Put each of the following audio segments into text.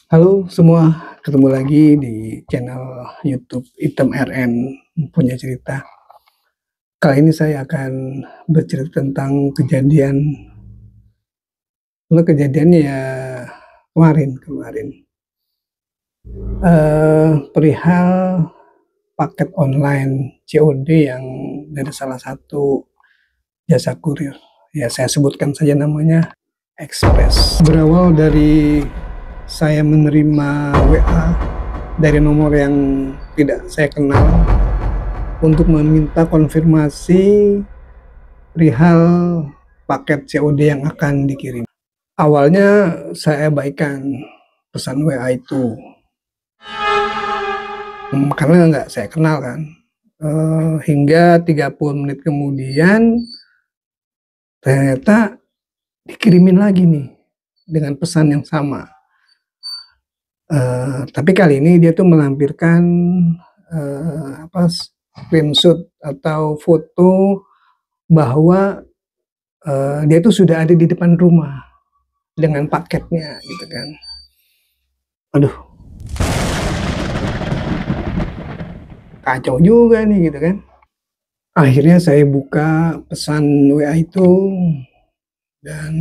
Halo semua, ketemu lagi di channel YouTube Item RN Punya Cerita. Kali ini saya akan bercerita tentang kejadiannya ya kemarin. Perihal paket online COD yang dari salah satu jasa kurir. Ya saya sebutkan saja namanya Express. Berawal dari saya menerima WA dari nomor yang tidak saya kenal untuk meminta konfirmasi perihal paket COD yang akan dikirim. Awalnya saya abaikan pesan WA itu karena nggak saya kenal kan. Hingga 30 menit kemudian ternyata dikirimin lagi nih dengan pesan yang sama. Tapi kali ini dia tuh melampirkan screenshot atau foto bahwa dia tuh sudah ada di depan rumah dengan paketnya gitu kan. Aduh, kacau juga nih gitu kan. Akhirnya saya buka pesan WA itu dan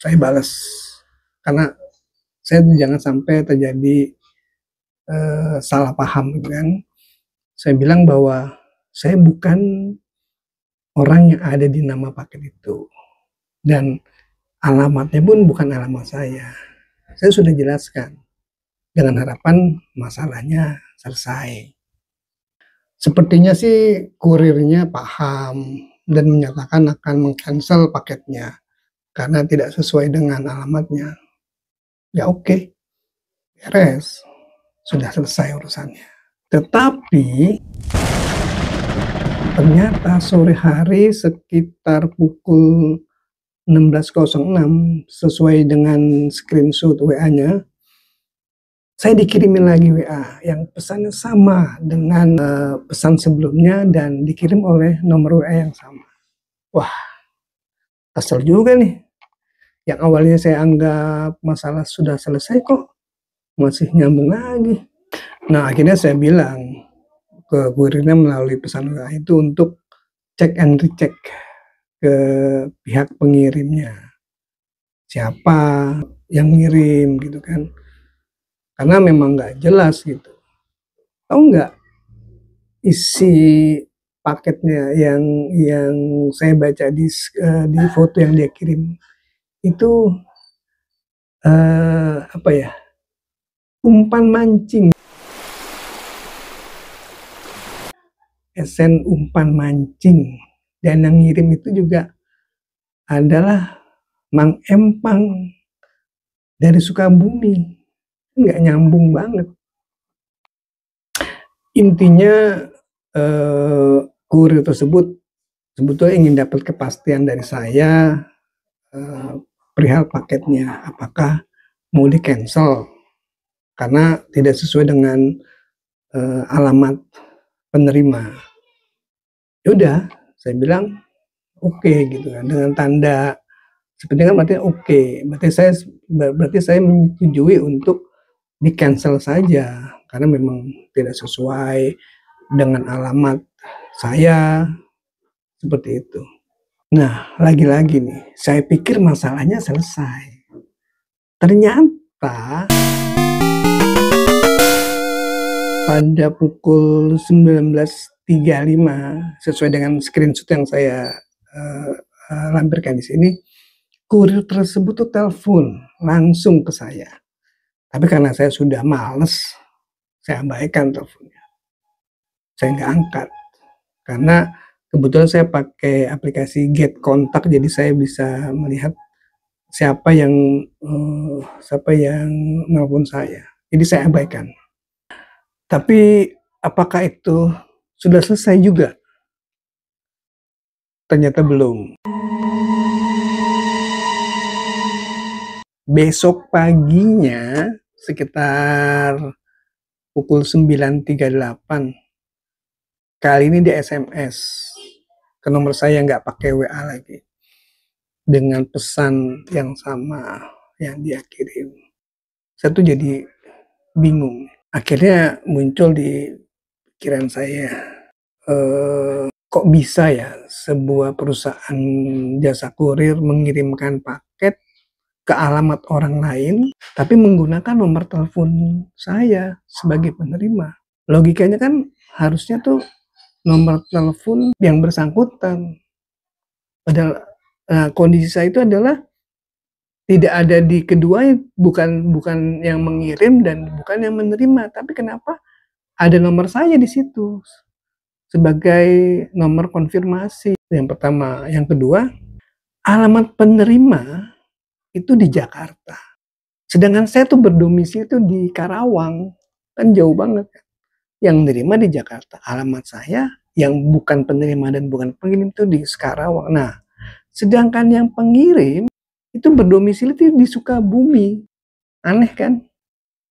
saya balas karena saya jangan sampai terjadi salah paham gitu kan. Saya bilang bahwa saya bukan orang yang ada di nama paket itu dan alamatnya pun bukan alamat saya. Saya sudah jelaskan dengan harapan masalahnya selesai. Sepertinya sih kurirnya paham dan menyatakan akan meng-cancel paketnya karena tidak sesuai dengan alamatnya. Ya oke, beres. Sudah selesai urusannya. Tetapi ternyata sore hari sekitar pukul 16.06 sesuai dengan screenshot WA-nya, saya dikirimin lagi WA yang pesannya sama dengan pesan sebelumnya dan dikirim oleh nomor WA yang sama. Wah, kesel juga nih. Yang awalnya saya anggap masalah sudah selesai kok masih nyambung lagi. Nah, akhirnya saya bilang ke kurirnya melalui pesan WA itu untuk cek and recheck ke pihak pengirimnya. Siapa yang ngirim gitu kan. Karena memang nggak jelas gitu. Tahu nggak isi paketnya yang saya baca di foto yang dia kirim itu apa ya, umpan mancing, esen umpan mancing, dan yang ngirim itu juga adalah Mang Empang dari Sukabumi. Nggak nyambung banget. Intinya kurir tersebut sebetulnya ingin dapat kepastian dari saya perihal paketnya apakah mau di cancel karena tidak sesuai dengan alamat penerima. Yaudah, saya bilang oke gitu kan dengan tanda seperti kan berarti oke. Berarti saya menyetujui untuk di cancel saja karena memang tidak sesuai dengan alamat saya seperti itu. Nah, lagi-lagi nih, saya pikir masalahnya selesai. Ternyata pada pukul 19.35 sesuai dengan screenshot yang saya lampirkan di sini, kurir tersebut tuh telepon langsung ke saya. Tapi karena saya sudah males, saya abaikan teleponnya. Saya nggak angkat karena kebetulan saya pakai aplikasi Get Kontak, jadi saya bisa melihat siapa yang nelpon saya. Jadi saya abaikan. Tapi apakah itu sudah selesai juga? Ternyata belum. Besok paginya sekitar pukul 9.38 kali ini dia SMS ke nomor saya, nggak pakai WA lagi dengan pesan yang sama yang dia kirim. Saya tuh jadi bingung. Akhirnya muncul di pikiran saya, kok bisa ya sebuah perusahaan jasa kurir mengirimkan paket ke alamat orang lain, tapi menggunakan nomor telepon saya sebagai penerima. Logikanya kan harusnya tuh nomor telepon yang bersangkutan. Padahal kondisi saya itu adalah tidak ada di keduanya, bukan yang mengirim dan bukan yang menerima, tapi kenapa ada nomor saya di situ sebagai nomor konfirmasi. Yang pertama, yang kedua, alamat penerima itu di Jakarta. Sedangkan saya tuh berdomisili itu di Karawang, kan jauh banget. Yang menerima di Jakarta, alamat saya yang bukan penerima dan bukan pengirim itu di Karawang. Nah, sedangkan yang pengirim itu berdomisili itu di Sukabumi. Aneh kan?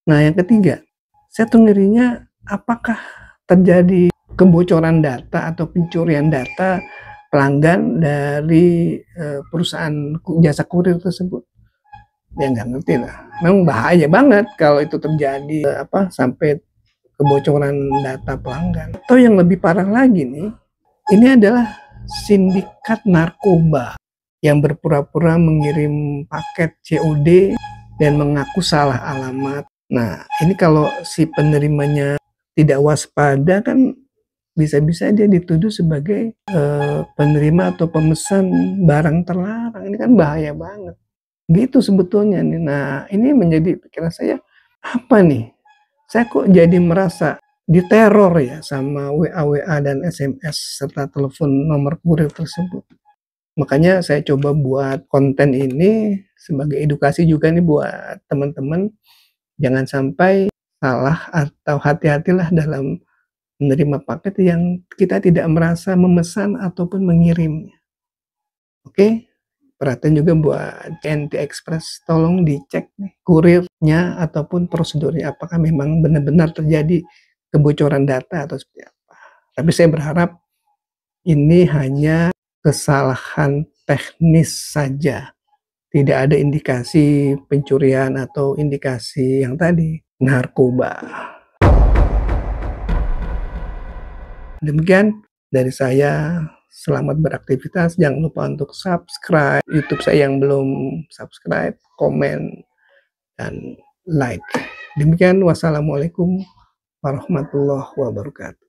Nah, yang ketiga, saya tuh ngerinya apakah terjadi kebocoran data atau pencurian data pelanggan dari perusahaan jasa kurir tersebut. Ya nggak ngerti lah. Memang bahaya banget kalau itu terjadi sampai kebocoran data pelanggan. Atau yang lebih parah lagi nih, ini adalah sindikat narkoba yang berpura-pura mengirim paket COD dan mengaku salah alamat. Nah, ini kalau si penerimanya tidak waspada kan bisa-bisa dia dituduh sebagai penerima atau pemesan barang terlarang. Ini kan bahaya banget. Gitu sebetulnya nih. Nah, ini menjadi pikiran saya, apa nih? Saya kok jadi merasa diteror ya sama WA-WA dan SMS serta telepon nomor kurir tersebut. Makanya saya coba buat konten ini sebagai edukasi juga nih buat teman-teman. Jangan sampai salah atau hati-hatilah dalam menerima paket yang kita tidak merasa memesan ataupun mengirimnya. Oke? Perhatian juga buat NT Express, tolong dicek nih kurirnya ataupun prosedurnya apakah memang benar-benar terjadi kebocoran data atau seperti apa. Tapi saya berharap ini hanya kesalahan teknis saja. Tidak ada indikasi pencurian atau indikasi yang tadi narkoba. Demikian dari saya. Selamat beraktivitas. Jangan lupa untuk subscribe YouTube saya yang belum subscribe, komen, dan like. Demikian, wassalamualaikum warahmatullahi wabarakatuh.